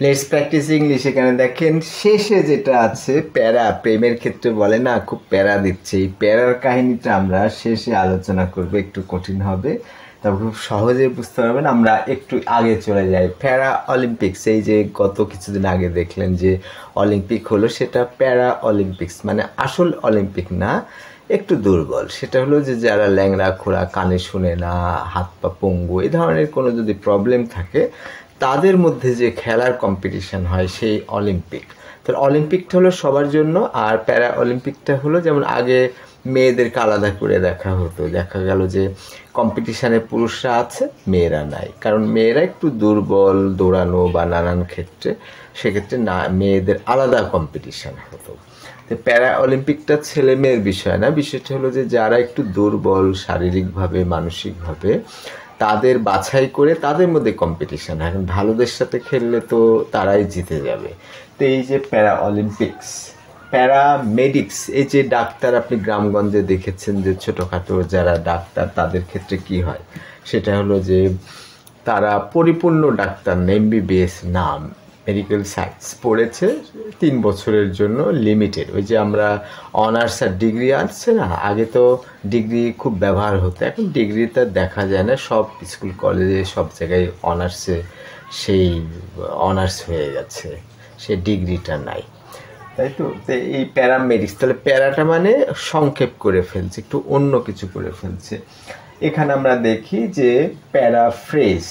Let's practice English. এখানে দেখেন শেষে যেটা আছে প্যারা, প্রেমের ক্ষেত্রে বলে না খুব প্যারা দিচ্ছে, এই প্যারার কাহিনীটা আমরা শেষে আলোচনা করব, একটু কঠিন হবে, তারপর খুব সহজে বুঝতে পারবেন। আমরা একটু আগে চলে যাই। প্যারা অলিম্পিক্স, এই যে গত কিছুদিন আগে দেখলেন যে অলিম্পিক হলো, সেটা প্যারা অলিম্পিক্স, মানে আসল অলিম্পিক না, একটু দুর্বল। সেটা হলো যে যারা ল্যাংড়া খোড়া, কানে শুনে না, হাত পা পঙ্গু, এই ধরনের কোনো যদি প্রবলেম থাকে তাদের মধ্যে যে খেলার কম্পিটিশন হয় সেই অলিম্পিক। তো অলিম্পিকটা হলো সবার জন্য, আর প্যারা অলিম্পিকটা হলো যেমন আগে মেয়েদেরকে আলাদা করে দেখা হতো, দেখা গেল যে কম্পিটিশানে পুরুষরা আছে, মেয়েরা নাই, কারণ মেয়েরা একটু দুর্বল দৌড়ানো বা নানান ক্ষেত্রে, সেক্ষেত্রে না মেয়েদের আলাদা কম্পিটিশান হতো। তো প্যারা অলিম্পিকটা ছেলে মেয়ের বিষয় না, বিষয়টা হলো যে যারা একটু দুর্বল শারীরিকভাবে মানসিকভাবে তাদের বাছাই করে তাদের মধ্যে কম্পিটিশান হয়। এখন ভালোদের সাথে খেললে তো তারাই জিতে যাবে। তো এই যে প্যারা অলিম্পিক্স, প্যারামেডিক্স, এই যে ডাক্তার আপনি গ্রামগঞ্জে দেখেছেন যে ছোটোখাটো যারা ডাক্তার তাদের ক্ষেত্রে কি হয়, সেটা হলো যে তারা পরিপূর্ণ ডাক্তার না, এমবিবিএস নাম, মেডিকেল সায়েন্স পড়েছে 3 বছরের জন্য লিমিটেড। ওই যে আমরা অনার্স আর ডিগ্রি আসছে না, আগে তো ডিগ্রি খুব ব্যবহার হতো, এখন ডিগ্রিটা দেখা যায় না, সব স্কুল কলেজে সব জায়গায় অনার্সে সেই অনার্স হয়ে গেছে, সে ডিগ্রিটা নাই, তাই তো। এই প্যারামেডিক্স, তাহলে প্যারাটা মানে সংক্ষেপ করে ফেলছে, একটু অন্য কিছু করে ফেলছে। এখানে আমরা দেখি যে প্যারাফ্রেজ,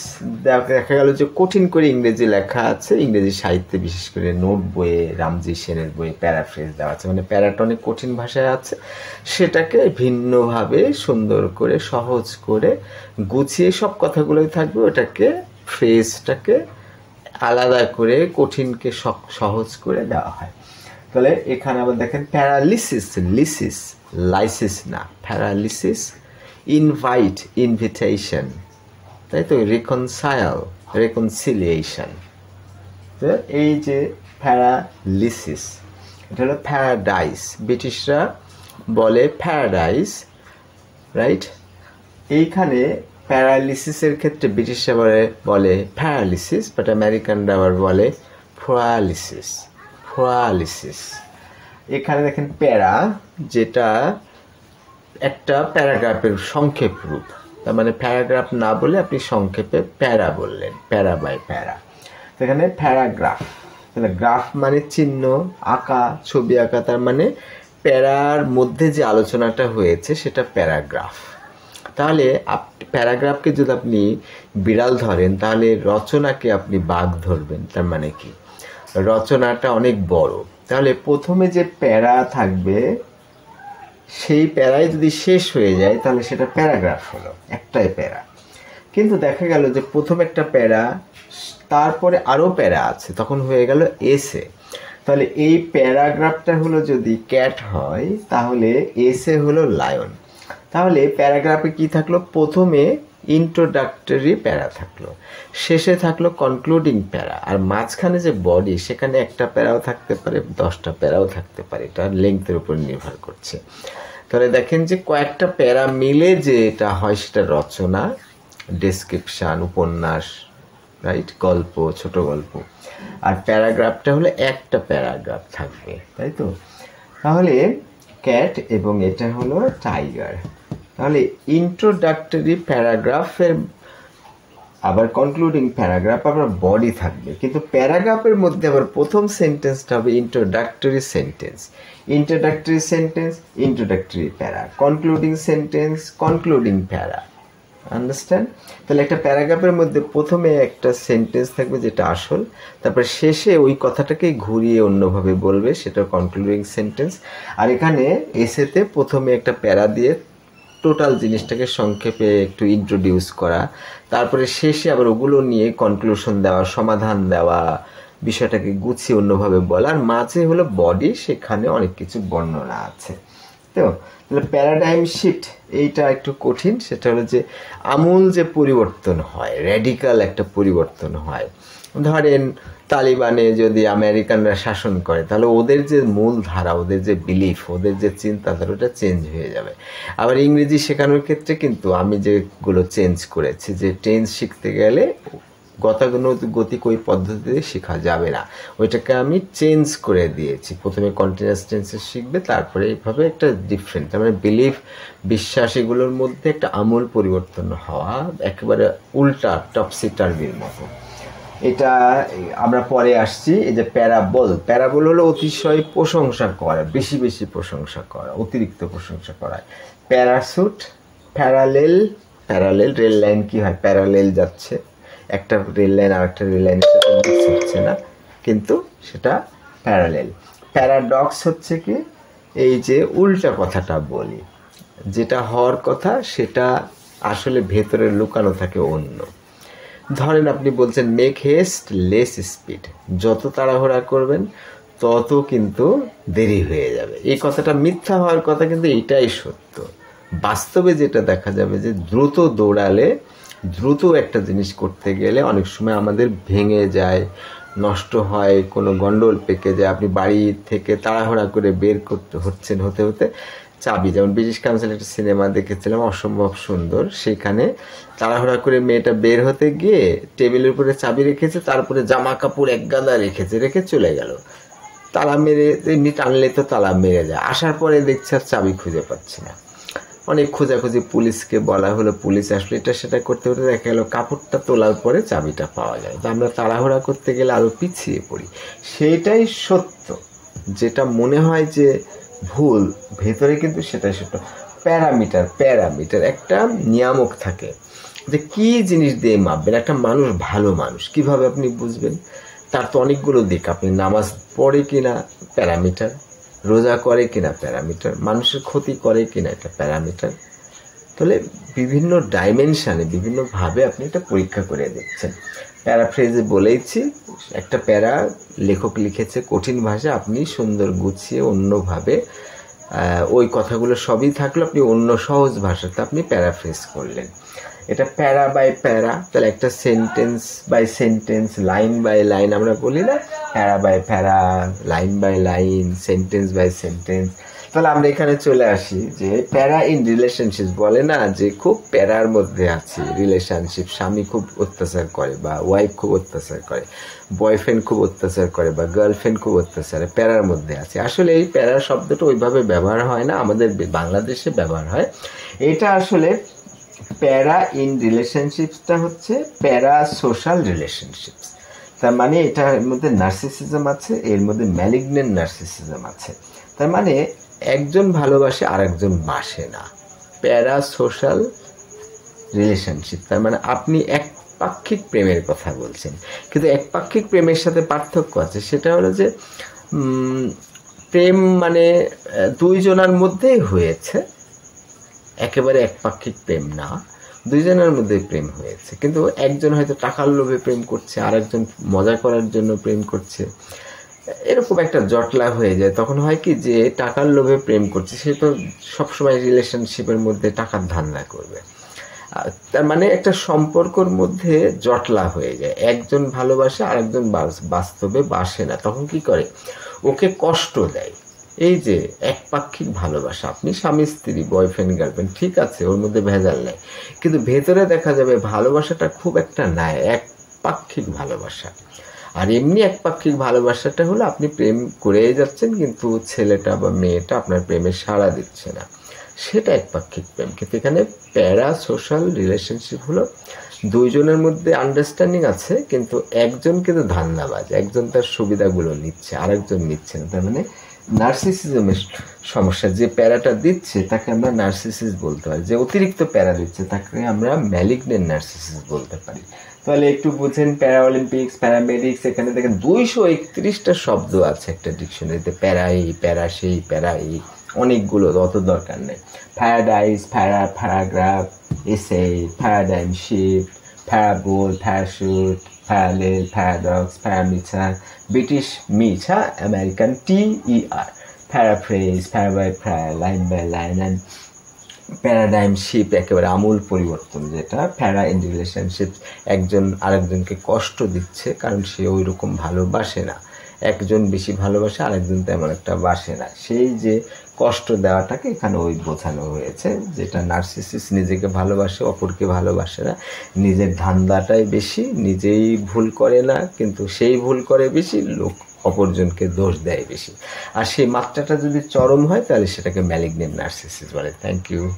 দেখা গেল যে কঠিন করে ইংরেজি লেখা আছে, ইংরেজি সাহিত্যে বিশেষ করে নোট বইয়ে, রামজি সেনের বইয়ে প্যারাফ্রেজ দেওয়া আছে, মানে প্যারাটা অনেক কঠিন ভাষায় আছে, সেটাকে ভিন্নভাবে সুন্দর করে সহজ করে গুছিয়ে সব কথাগুলোই থাকবে, ওটাকে ফ্রেজটাকে আলাদা করে কঠিনকে সহজ করে দেওয়া হয়। তাহলে এখানে আবার দেখেন প্যারালিসিস, লিসিস, লাইসিস না, প্যারালিসিস, ইনভাইট, ইনভিটেশন, তাই তো, রিকনসাইল, রেকনসিলিয়েশন। তো এই যে প্যারালিসিস, এটা হলো প্যারাডাইস, ব্রিটিশরা বলে প্যারাডাইস, রাইট। এইখানে প্যারালিসিসের ক্ষেত্রে ব্রিটিশরা বলে প্যারালিসিস, বাট আমেরিকানরা আবার বলে প্যারালিসিস, প্যারালিসিস। এখানে দেখেন প্যারা, যেটা একটা প্যারাগ্রাফের সংক্ষেপ রূপ, তার মানে প্যারাগ্রাফ না বলে আপনি সংক্ষেপে প্যারা বললেন, প্যারা বাই প্যারা। এখানে প্যারাগ্রাফ, তাহলে গ্রাফ মানে চিহ্ন আঁকা, ছবি আঁকা, তার মানে প্যারার মধ্যে যে আলোচনাটা হয়েছে সেটা প্যারাগ্রাফ। তাহলে প্যারাগ্রাফকে যদি আপনি বিড়াল ধরেন, তাহলে রচনাকে আপনি বাঘ ধরবেন, তার মানে কি রচনাটা অনেক বড়। তাহলে প্রথমে যে প্যারা থাকবে সেই প্যারায় যদি শেষ হয়ে যায় তাহলে সেটা প্যারাগ্রাফ হলো, একটাই প্যারা। কিন্তু দেখা গেল যে প্রথম একটা প্যারা, তারপরে আরও প্যারা আছে, তখন হয়ে গেল এসে। তাহলে এই প্যারাগ্রাফটা হলো যদি ক্যাট হয়, তাহলে এসে হলো লায়ন। তাহলে প্যারাগ্রাফে কি থাকলো, প্রথমে ইন্ট্রোডাক্টরি প্যারা থাকলো, শেষে থাকলো কনক্লুডিং প্যারা, আর মাঝখানে যে বডি সেখানে একটা প্যারাও থাকতে পারে, 10টা প্যারাও থাকতে পারে, এটা লেংথের উপর নির্ভর করছে। তাহলে দেখেন যে কয়েকটা প্যারা মিলে যে এটা হয় সেটা রচনা, ডেসক্রিপশান, উপন্যাস, রাইট, গল্প, ছোট গল্প। আর প্যারাগ্রাফটা হলো একটা প্যারাগ্রাফ থাকবে, তাই তো। তাহলে ক্যাট এবং এটা হলো টাইগার। তাহলে ইন্ট্রোডাক্টরি প্যারাগ্রাফের আবার কনক্লুডিং প্যারাগ্রাফ আবার বডি থাকবে, কিন্তু প্যারাগ্রাফের মধ্যে আবার প্রথম সেন্টেন্সটা হবে introductory sentence, introductory sentence, introductory প্যারা, কনক্লুডিং সেন্টেন্স, কনক্লুডিং প্যারা। আন্ডারস্ট্যান্ড? তাহলে একটা প্যারাগ্রাফের মধ্যে প্রথমে একটা সেন্টেন্স থাকবে যেটা আসল, তারপর শেষে ওই কথাটাকে ঘুরিয়ে অন্যভাবে বলবে, সেটা কনক্লুডিং সেন্টেন্স। আর এখানে এসেতে প্রথমে একটা প্যারা দিয়ে টোটাল জিনিসটাকে সংক্ষেপে একটু ইন্ট্রোডিউস করা, তারপরে শেষে আবার ওগুলো নিয়ে কনক্লুশন দেওয়া, সমাধান দেওয়া, বিষয়টাকে গুছিয়ে অন্যভাবে বলা, আর মাঝে হলো বডি, সেখানে অনেক কিছু বর্ণনা আছে। তো তাহলে প্যারাডাইম শিফট এইটা একটু কঠিন, সেটা হলো যে আমূল যে পরিবর্তন হয়, র্যাডিক্যাল একটা পরিবর্তন হয়। ধরেন তালিবানে যদি আমেরিকানরা শাসন করে, তাহলে ওদের যে মূল ধারা, ওদের যে বিলিফ, ওদের যে চিন্তাধারা, ওটা চেঞ্জ হয়ে যাবে। আবার ইংরেজি শেখানোর ক্ষেত্রে কিন্তু আমি যেগুলো চেঞ্জ করেছি, যে টেন্স শিখতে গেলে গতানুগতিক ওই পদ্ধতিতে শেখা যাবে না, ওইটাকে আমি চেঞ্জ করে দিয়েছি। প্রথমে কন্টিনিউয়াস টেন্সে শিখবে, তারপরে এইভাবে একটা ডিফারেন্ট, তার মানে বিলিফ, বিশ্বাস, এগুলোর মধ্যে একটা আমূল পরিবর্তন হওয়া, একেবারে উল্টা টপসি টার্ভির মতো। এটা আমরা পরে আসছি। এই যে প্যারাবল হলো অতিশয় প্রশংসা করা, বেশি বেশি প্রশংসা করা, অতিরিক্ত প্রশংসা করা। প্যারাসুট, প্যারালেল রেল লাইন কি হয়, প্যারালেল যাচ্ছে, একটা রেল লাইন আর একটা রেল লাইনের সাথে মিক্স হচ্ছে না, কিন্তু সেটা প্যারালেল। প্যারাডক্স হচ্ছে কি, এই যে উল্টা কথাটা বলি, যেটা হওয়ার কথা সেটা আসলে ভেতরে লুকানো থাকে অন্য। ধরেন আপনি বলছেন মেক হেস্ট লেস স্পিড, যত তাড়াহুড়া করবেন তত কিন্তু দেরি হয়ে যাবে। এই কথাটা মিথ্যা হওয়ার কথা, কিন্তু এটাই সত্য। বাস্তবে যেটা দেখা যাবে যে দ্রুত দৌড়ালে, দ্রুত একটা জিনিস করতে গেলে অনেক সময় আমাদের ভেঙে যায়, নষ্ট হয়, কোনো গন্ডোল পেকে যায়। আপনি বাড়ি থেকে তাড়াহুড়া করে বের হতে হতে চাবি, যেমন ব্রিটিশ কাউন্সিল একটা সিনেমা দেখেছিলাম অসম্ভব সুন্দর, সেখানে তাড়াহুড়া করে মেয়েটা বের হতে গিয়ে টেবিলের উপরে চাবি রেখেছে, তারপরে জামা কাপড় এক গাদা রেখে চলে গেল। তালা মেরে এমনি টানলে তো তালা মেরে যায়, আসার পরে দেখছে আর চাবি খুঁজে পাচ্ছে না। অনেক খোঁজাখুঁজি, পুলিশকে বলা হলো, পুলিশ আসলে এটা সেটা করতে করতে দেখা গেল কাপড়টা তোলার পরে চাবিটা পাওয়া যায়। তো আমরা তাড়াহুড়া করতে গেলে আরও পিছিয়ে পড়ি। সেইটাই সত্য, যেটা মনে হয় যে ভুল, ভেতরে কিন্তু সেটাই সত্য। প্যারামিটার একটা নিয়ামক থাকে, যে কি জিনিস দিয়ে মাপবেন একটা মানুষ ভালো মানুষ কিভাবে আপনি বুঝবেন, তার তো অনেকগুলো দিক। আপনি নামাজ পড়ে কিনা প্যারামিটার, রোজা করে কিনা প্যারামিটার, মানুষের ক্ষতি করে কিনা এটা প্যারামিটার। তাহলে বিভিন্ন ডাইমেনশানে বিভিন্নভাবে আপনি এটা পরীক্ষা করে দেখছেন। প্যারাফ্রেজে বলেইছি, একটা প্যারা লেখক লিখেছে কঠিন ভাষা, আপনি সুন্দর গুছিয়ে অন্যভাবে ওই কথাগুলো সবই থাকলো, আপনি অন্য সহজ ভাষাতে আপনি প্যারাফ্রেজ করলেন। এটা প্যারা বাই প্যারা, তাহলে একটা sentence by sentence, line by line আমরা বলি না, para by para, line by line, sentence by sentence. তাহলে আমরা এখানে চলে আসি যে প্যারা ইন রিলেশনশিপ, বলে না যে খুব প্যারার মধ্যে আছে রিলেশনশিপ, স্বামী খুব অত্যাচার করে বা ওয়াইফ খুব অত্যাচার করে, বয়ফ্রেন্ড খুব অত্যাচার করে বা গার্লফ্রেন্ড খুব অত্যাচার, প্যারার মধ্যে আছে। আসলে এই প্যারা শব্দটা ওইভাবে ব্যবহার হয় না, আমাদের বাংলাদেশে ব্যবহার হয়। এটা আসলে প্যারা ইন রিলেশনশিপসটা হচ্ছে প্যারা সোশ্যাল রিলেশনশিপস। তার মানে এটার মধ্যে নার্সিসিজম আছে, এর মধ্যে ম্যালিগনেন্ট নার্সিসিজম আছে। তার মানে একজন ভালোবাসে আর একজন বাসে না, প্যারা সোশ্যাল রিলেশনশিপ। তার মানে আপনি একপাক্ষিক প্রেমের কথা বলছেন, কিন্তু একপাক্ষিক প্রেমের সাথে পার্থক্য আছে। সেটা হলো যে প্রেম মানে দুইজনের মধ্যেই হয়েছে, একেবারে একপাক্ষিক প্রেম না, দুইজনের মধ্যে প্রেম হয়েছে, কিন্তু একজন হয়তো টাকার লোভে প্রেম করছে, আর একজন মজা করার জন্য প্রেম করছে, এরকম একটা জটলা হয়ে যায়। তখন হয় কি, যে টাকার লোভে প্রেম করছে সে তো সবসময় রিলেশনশিপের মধ্যে টাকার ধান্দা করবে। তার মানে একটা সম্পর্কর মধ্যে জটলা হয়ে যায়, একজন ভালোবাসে আর একজন বাস্তবে বাসে না। তখন কি করে, ওকে কষ্ট দেয়। এই যে একপাক্ষিক ভালোবাসা, আপনি স্বামী স্ত্রী, বয়ফ্রেন্ড গার্লফ্রেন্ড, ঠিক আছে, ওর মধ্যে ভেজাল নেই, কিন্তু ভেতরে দেখা যাবে ভালোবাসাটা খুব একটা নাই, একপাক্ষিক ভালোবাসা। আর এমনি একপাক্ষিক ভালোবাসাটা হলো আপনি প্রেম করেই যাচ্ছেন, কিন্তু ছেলেটা বা মেয়েটা আপনার প্রেমে সাড়া দিচ্ছে না, সেটা একপাক্ষিক প্রেম। কিন্তু এখানে প্যারা সোশ্যাল রিলেশনশিপ হলো দুইজনের মধ্যে আন্ডারস্ট্যান্ডিং আছে, কিন্তু একজন কিন্তু ধান্দাবাজ, একজন তার সুবিধাগুলো নিচ্ছে, আরেকজন নিচ্ছে না। তার মানে নার্সিসিজমের সমস্যা, যে প্যারাটা দিচ্ছে তাকে আমরা নার্সিসিস বলতে পারি, যে অতিরিক্ত প্যারা দিচ্ছে তাকে আমরা ম্যালিগনেন্ট নার্সিসিস বলতে পারি। তাহলে একটু বুঝেন, প্যারা অলিম্পিক্স, প্যারামেডিক্স, এখানে দেখেন 231টা শব্দ আছে একটা ডিকশনারিতে, প্যারা এই, প্যারা সেই, প্যারা এই, অনেকগুলো, অত দরকার নেই। প্যারাডাইস, প্যারাগ্রাফ, এসে, paradigm shift, parable, parachute, parallel, paradox, parameter, British মিছা, American TER, paraphrase, para by para, line by line, and paradigm shift একেবারে আমূল পরিবর্তন, যেটা প্যারা ইন রিলেশনশিপ, একজন আরেকজনকে কষ্ট দিচ্ছে কারণ সে ওই রকম ভালোবাসে না, একজন বেশি ভালোবাসে, আরেকজন তেমন একটা বাসে না। সেই যে কষ্ট দেওয়াটাকে এখানে ওই বোঝানো হয়েছে, যেটা নার্সিসিস্ট নিজেকে ভালোবাসে, অপরকে ভালোবাসে না, নিজের ধান্দাটাই বেশি, নিজেই ভুল করে না কিন্তু সেই ভুল করে বেশি, লোক অপরজনকে দোষ দেয় বেশি। আর সেই মাত্রাটা যদি চরম হয় তাহলে সেটাকে ম্যালিগন্যান্ট নার্সিসিস্ট বলে। Thank you.